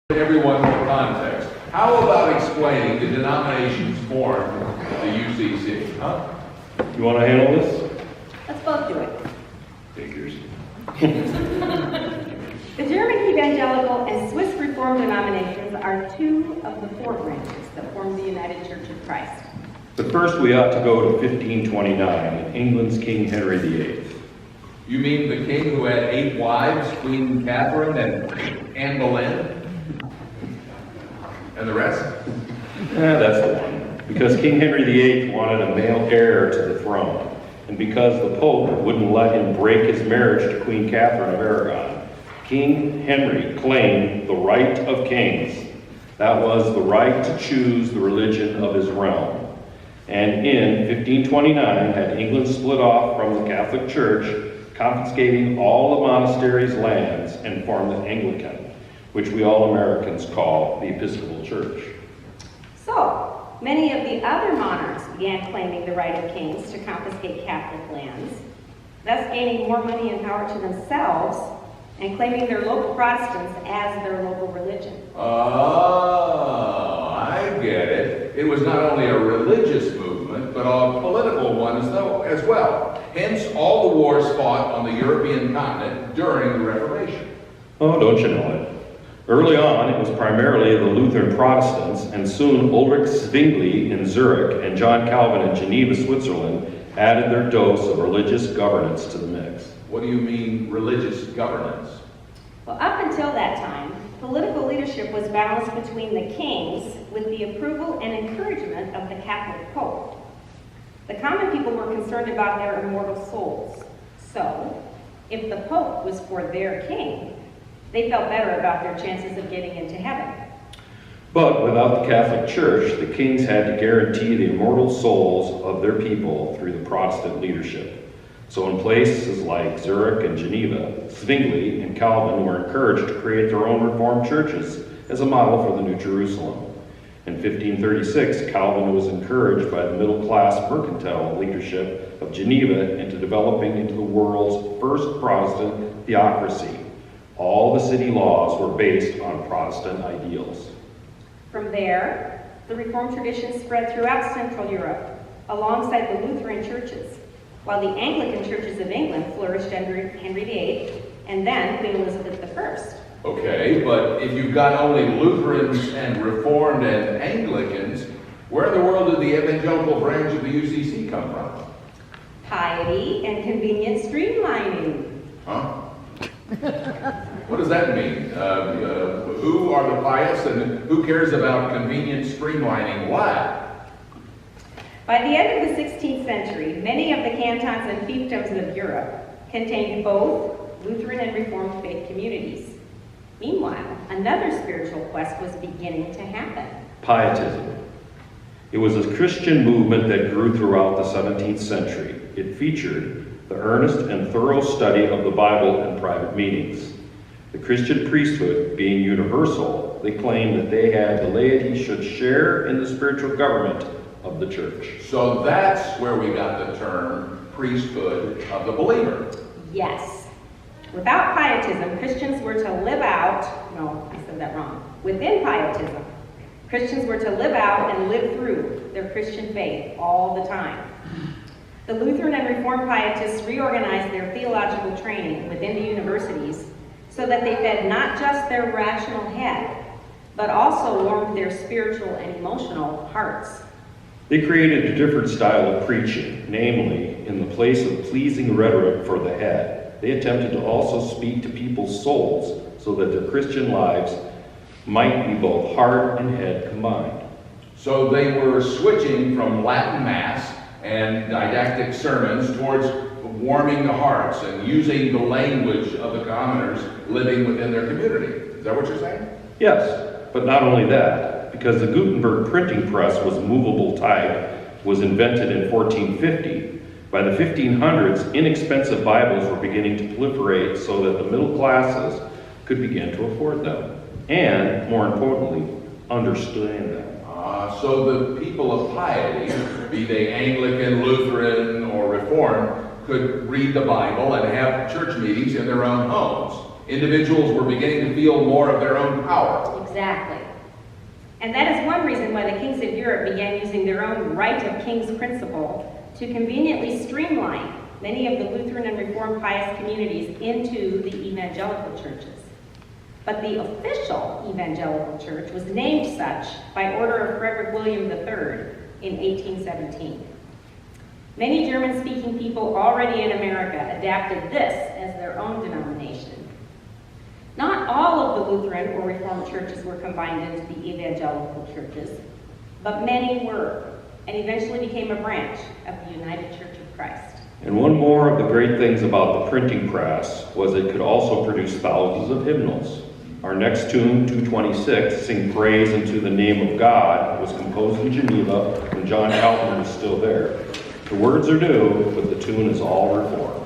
Everyone for context. How about explaining the denominations formed the UCC? Huh? You want to handle this? Let's both do it. Figures. The German Evangelical and Swiss Reformed denominations are two of the four branches that form the United Church of Christ. But first we ought to go to 1529, England's King Henry VIII. You mean the king who had 8 wives, Queen Catherine and Anne Boleyn? And the rest? That's the one. Because King Henry VIII wanted a male heir to the throne, and because the Pope wouldn't let him break his marriage to Queen Catherine of Aragon, King Henry claimed the right of kings. That was the right to choose the religion of his realm. And in 1529 had England split off from the Catholic Church, confiscating all the monasteries' lands, and formed the Anglican, which we all Americans call the Episcopal Church. So, many of the other monarchs began claiming the right of kings to confiscate Catholic lands, thus gaining more money and power to themselves and claiming their local Protestants as their local religion. Oh, I get it. It was not only a religious movement, but a political one as well. Hence, all the wars fought on the European continent during the Reformation. Oh, don't you know it? Early on, it was primarily the Lutheran Protestants, and soon Ulrich Zwingli in Zurich and John Calvin in Geneva, Switzerland, added their dose of religious governance to the mix. What do you mean, religious governance? Well, up until that time, political leadership was balanced between the kings with the approval and encouragement of the Catholic Pope. The common people were concerned about their immortal souls. So, if the Pope was for their king, they felt better about their chances of getting into heaven. But without the Catholic Church, the kings had to guarantee the immortal souls of their people through the Protestant leadership. So in places like Zurich and Geneva, Zwingli and Calvin were encouraged to create their own Reformed churches as a model for the New Jerusalem. In 1536, Calvin was encouraged by the middle-class mercantile leadership of Geneva into developing into the world's first Protestant theocracy. All the city laws were based on Protestant ideals. From there, the Reformed tradition spread throughout Central Europe, alongside the Lutheran churches, while the Anglican churches of England flourished under Henry VIII and then Queen Elizabeth I. Okay, but if you've got only Lutherans and Reformed and Anglicans, where in the world did the Evangelical branch of the UCC come from? Piety and convenient streamlining. Huh? What does that mean? Who are the pious and who cares about convenient streamlining what? By the end of the 16th century, many of the cantons and fiefdoms of Europe contained both Lutheran and Reformed faith communities. Meanwhile, another spiritual quest was beginning to happen. Pietism. It was a Christian movement that grew throughout the 17th century. It featured the earnest and thorough study of the Bible and private meetings. The Christian priesthood being universal, they claimed that the laity should share in the spiritual government of the church. So that's where we got the term priesthood of the believer. Yes. Without pietism, Christians were to live out, within pietism, Christians were to live out and live through their Christian faith all the time. The Lutheran and Reformed pietists reorganized their theological training within the universities so that they fed not just their rational head, but also warmed their spiritual and emotional hearts. They created a different style of preaching, namely, in the place of pleasing rhetoric for the head, they attempted to also speak to people's souls so that their Christian lives might be both heart and head combined. So they were switching from Latin Mass and didactic sermons towards warming the hearts and using the language of the commoners living within their community. Is that what you're saying? Yes, but not only that. Because the Gutenberg printing press was movable type, was invented in 1450. By the 1500s, inexpensive Bibles were beginning to proliferate so that the middle classes could begin to afford them, and, more importantly, understand them. So the people of piety, be they Anglican, Lutheran, or Reformed, could read the Bible and have church meetings in their own homes. Individuals were beginning to feel more of their own power. Exactly. And that is one reason why the kings of Europe began using their own right of kings principle to conveniently streamline many of the Lutheran and Reformed pious communities into the evangelical churches. But the official evangelical church was named such by order of Frederick William III in 1817. Many German-speaking people already in America adapted this as their own denomination. Not all of the Lutheran or Reformed churches were combined into the evangelical churches, but many were, and eventually became a branch of the United Church of Christ. And one more of the great things about the printing press was it could also produce thousands of hymnals. Our next tune, 226, Sing Praise Unto the Name of God, was composed in Geneva when John Calvin was still there. The words are new, but the tune is all Reformed.